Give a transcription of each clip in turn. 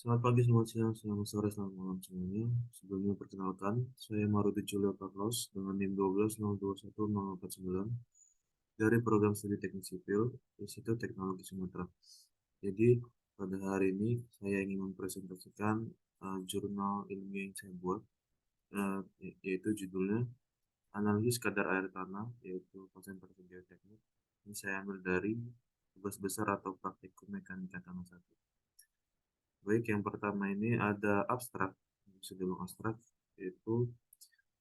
Selamat pagi, selamat siang, selamat sore, selamat malam semuanya. Sebelumnya perkenalkan, saya Maruti Julio Carlos dengan NIM 12021089 dari Program Studi Teknik Sipil, Institut Teknologi Sumatera. Jadi, pada hari ini saya ingin mempresentasikan jurnal ilmiah yang saya buat, yaitu judulnya Analisis Kadar Air Tanah, yaitu konsentrasi geoteknik. Ini saya ambil dari tugas besar atau praktikum mekanika tanah 1. Baik, yang pertama ini ada abstrak. Sebelum abstrak, yaitu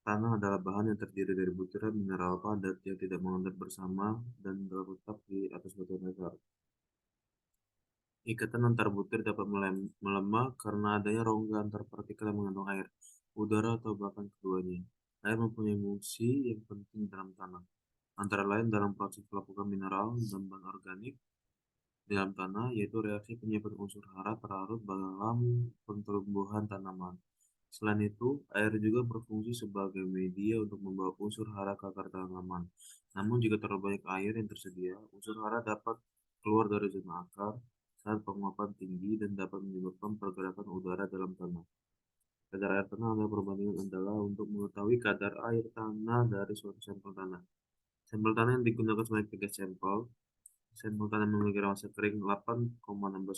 tanah adalah bahan yang terdiri dari butiran mineral padat yang tidak mengendap bersama dan terletak di atas batu datar. Ikatan antar butir dapat melemah karena adanya rongga antar partikel yang mengandung air, udara, atau bahkan keduanya. Air mempunyai fungsi yang penting dalam tanah, antara lain dalam proses pelapukan mineral dan bahan organik di dalam tanah, yaitu reaksi penyimpanan unsur hara terlarut dalam pertumbuhan tanaman. Selain itu, air juga berfungsi sebagai media untuk membawa unsur hara ke akar tanaman. Namun, jika terlalu banyak air yang tersedia, unsur hara dapat keluar dari zona akar saat penguapan tinggi dan dapat menyebabkan pergerakan udara dalam tanah. Kadar air tanah adalah perbandingan adalah untuk mengetahui kadar air tanah dari suatu sampel tanah. Sampel tanah yang digunakan sebanyak 3 sampel. Sampel tanah memiliki massa kering 8,16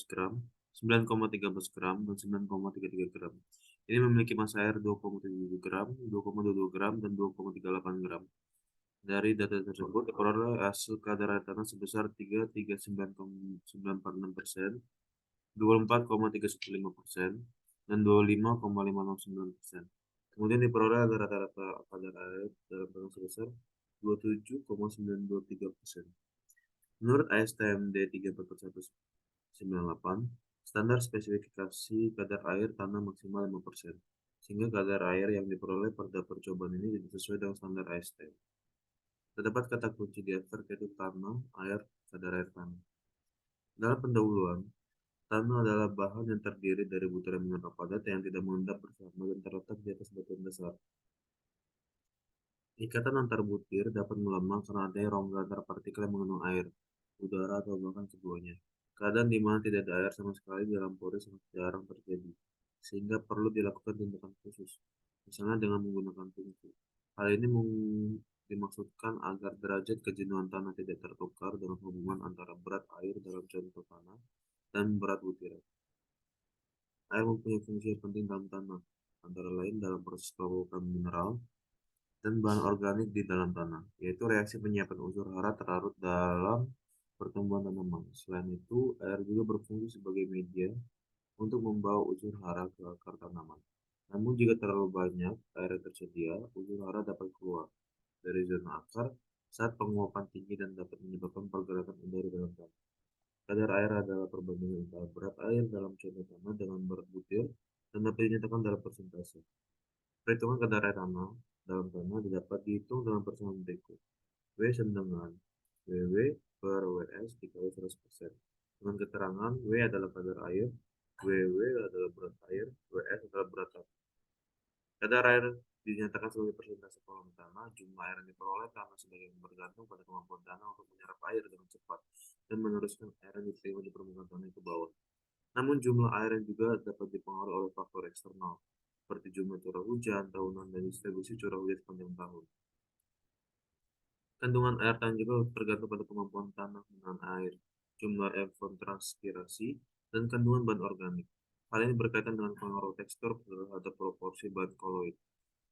gram, 9,13 gram, dan 9,33 gram. Ini memiliki massa air 2,77 gram, 2,22 gram, dan 2,38 gram. Dari data tersebut, diperoleh hasil kadar air tanah sebesar 33,946%, 24,315%, dan 25,569%. Kemudian diperoleh rata-rata kadar air dalam tanah sebesar 27,923%. Menurut ASTM D34198, standar spesifikasi kadar air tanah maksimal 5%, sehingga kadar air yang diperoleh pada percobaan ini tidak sesuai dengan standar ASTM. Terdapat kata kunci di abstrak yaitu tanah, air, kadar air tanah. Dalam pendahuluan, tanah adalah bahan yang terdiri dari butiran mineral padat yang tidak mengendap bersama dan terletak di atas batuan dasar. Ikatan antar butir dapat melemah karena adanya rongga antar partikel yang mengandung air, udara, atau bahkan keduanya. Keadaan di mana tidak ada air sama sekali di dalam pori sangat jarang terjadi, sehingga perlu dilakukan tindakan khusus, misalnya dengan menggunakan tungku. Hal ini dimaksudkan agar derajat kejenuhan tanah tidak tertukar dengan hubungan antara berat air dalam contoh tanah dan berat butiran. Air mempunyai fungsi yang penting dalam tanah, antara lain dalam proses pelapukan mineral dan bahan organik di dalam tanah, yaitu reaksi penyiapan unsur hara terlarut dalam pertumbuhan tanaman. Selain itu, air juga berfungsi sebagai media untuk membawa unsur hara ke akar tanaman. Namun jika terlalu banyak air yang tersedia, unsur hara dapat keluar dari zona akar saat penguapan tinggi dan dapat menyebabkan pergerakan udara dalam tanah. Kadar air adalah perbandingan antara berat air dalam contoh tanah dengan berat butir dan dapat dinyatakan dalam persentase. Perhitungan kadar air tanah dalam tanah dapat dihitung dengan persamaan berikut. W sama dengan WW per WS dikali 100%. Dengan keterangan W adalah kadar air, WW adalah berat air, WS adalah berat tanah. Kadar air dinyatakan sebagai persentase kolom tanah. Jumlah air yang diperoleh tanah sebagai bergantung pada kemampuan tanah untuk menyerap air dengan cepat dan meneruskan air yang diterima di permukaan tanah ke bawah. Namun jumlah air yang juga dapat dipengaruhi oleh faktor eksternal, seperti jumlah curah hujan tahunan dan distribusi curah hujan sepanjang tahun. Kandungan air tanah juga tergantung pada kemampuan tanah menahan air, jumlah evapotranspirasi, dan kandungan bahan organik. Hal ini berkaitan dengan pengaruh tekstur terhadap proporsi bahan koloid,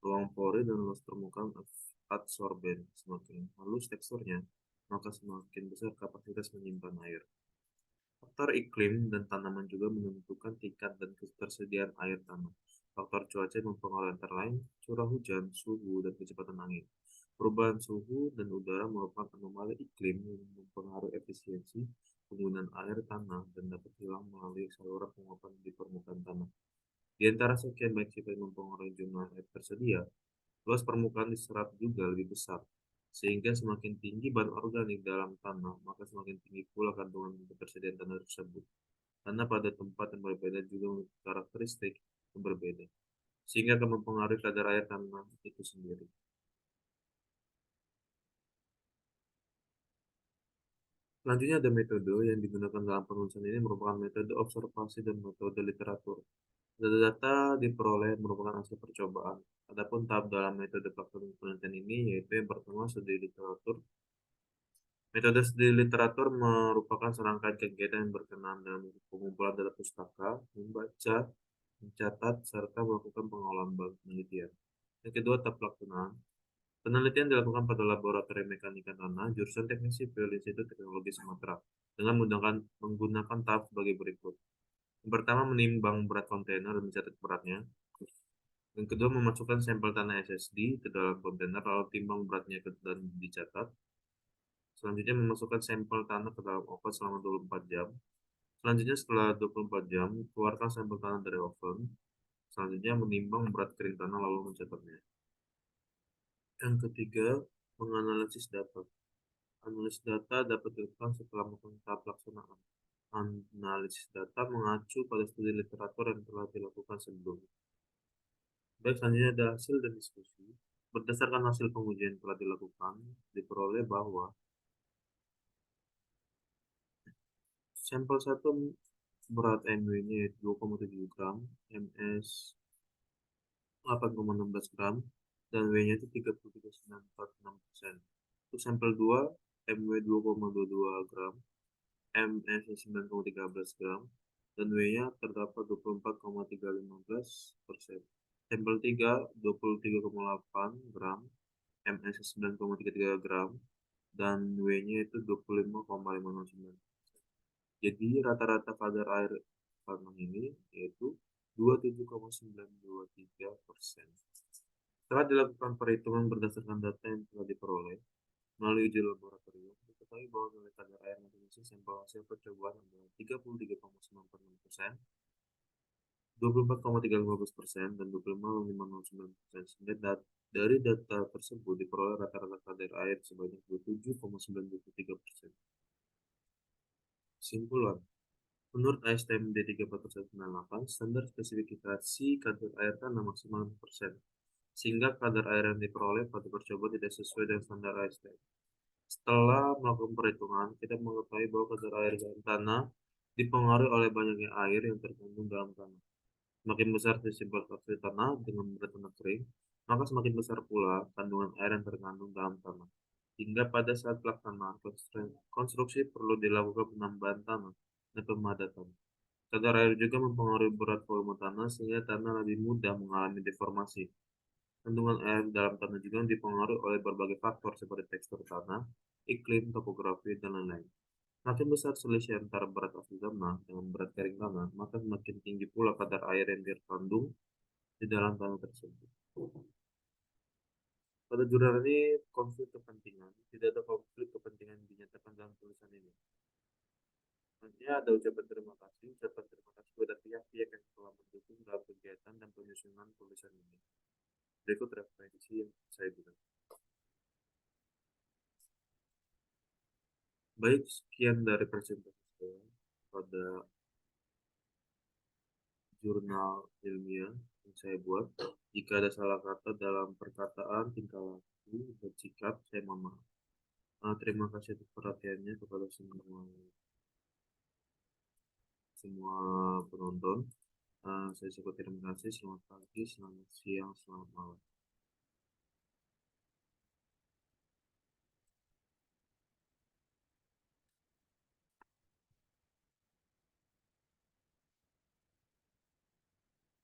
ruang pori, dan luas permukaan adsorben. Semakin halus teksturnya, maka semakin besar kapasitas menyimpan air. Faktor iklim dan tanaman juga menentukan tingkat dan ketersediaan air tanah. Faktor cuaca mempengaruhi antara lain curah hujan, suhu, dan kecepatan angin. Perubahan suhu dan udara merupakan anomali iklim yang mempengaruhi efisiensi penggunaan air tanah dan dapat hilang melalui saluran penguapan di permukaan tanah. Di antara sekian banyak sifat yang mempengaruhi jumlah air tersedia, luas permukaan diserap juga lebih besar, sehingga semakin tinggi bahan organik dalam tanah, maka semakin tinggi pula kandungan ketersediaan tanah tersebut. Tanah pada tempat yang berbeda juga memiliki karakteristik yang berbeda, sehingga akan mempengaruhi kadar air tanah itu sendiri. Selanjutnya ada metode yang digunakan dalam penulisan ini merupakan metode observasi dan metode literatur. Data-data diperoleh merupakan hasil percobaan. Adapun tahap dalam metode pelaksanaan penelitian ini yaitu yang pertama studi literatur. Metode studi literatur merupakan serangkaian kegiatan yang berkenaan dengan pengumpulan data pustaka, membaca, mencatat, serta melakukan pengolahan penelitian. Yang kedua, tahap pelaksanaan. Penelitian dilakukan pada Laboratorium Mekanika Tanah, jurusan Teknik Sipil Institut Teknologi Sumatera, dengan menggunakan tahap sebagai berikut. Yang pertama, menimbang berat kontainer dan mencatat beratnya. Yang kedua, memasukkan sampel tanah SSD ke dalam kontainer, lalu timbang beratnya dan dicatat. Selanjutnya, memasukkan sampel tanah ke dalam oven selama 24 jam. Selanjutnya, setelah 24 jam, keluarkan sampel tanah dari oven. Selanjutnya, menimbang berat kering tanah lalu mencatatnya. Yang ketiga, menganalisis data. Analisis data dapat dilakukan setelah melakukan tahap pelaksanaan. Analisis data mengacu pada studi literatur yang telah dilakukan sebelumnya. Baik, selanjutnya ada hasil dan diskusi. Berdasarkan hasil pengujian yang telah dilakukan, diperoleh bahwa sampel 1 berat MW-nya yaitu 2,7 gram, MS 8,16 gram, dan W-nya itu 33,946%. Untuk sampel 2, MW 2,22 gram, MS 9,13 gram, dan W-nya terdapat 24,315%. Sampel 3, 23,8 gram, MS 9,33 gram, dan W-nya itu 25,509. Jadi rata-rata kadar air tanah ini yaitu 27,923%. Setelah dilakukan perhitungan berdasarkan data yang telah diperoleh melalui uji laboratorium, diketahui bahwa nilai kadar air yang diisi sampel hasil percobaan adalah 33,96%, 24,315%, dan 25,509%. Sehingga dari data tersebut diperoleh rata-rata kadar air sebanyak 27,923%. Kesimpulan, menurut ASTM D34198, standar spesifikasi kadar air tanah maksimal 6%, sehingga kadar air yang diperoleh pada percobaan tidak sesuai dengan standar ASTM. Setelah melakukan perhitungan, kita mengetahui bahwa kadar air dalam tanah dipengaruhi oleh banyaknya air yang terkandung dalam tanah. Semakin besar presipitasio tanah dengan berat tanah kering, maka semakin besar pula kandungan air yang terkandung dalam tanah. Hingga pada saat pelaksanaan konstruksi perlu dilakukan penambahan tanah dan pemadatan. Kadar air juga mempengaruhi berat volume tanah sehingga tanah lebih mudah mengalami deformasi. Kandungan air dalam tanah juga dipengaruhi oleh berbagai faktor seperti tekstur tanah, iklim, topografi, dan lain-lain. Semakin besar selisih antara berat asli tanah dengan berat kering tanah, maka semakin tinggi pula kadar air yang terkandung di dalam tanah tersebut. Pada jurnal ini konflik kepentingan, tidak ada konflik kepentingan yang dinyatakan dalam tulisan ini. Selanjutnya ada ucapan terima kasih kepada pihak-pihak yang telah mendukung dalam kegiatan dan penyusunan tulisan ini. Berikut referensi yang saya gunakan. Baik, sekian dari presentasi saya pada jurnal ilmiah yang saya buat. Jika ada salah kata dalam perkataan, tingkah laku, dan sikap, saya mohon maaf. Terima kasih atas perhatiannya kepada semua penonton. Saya ucapkan terima kasih. Selamat pagi, selamat siang, selamat malam.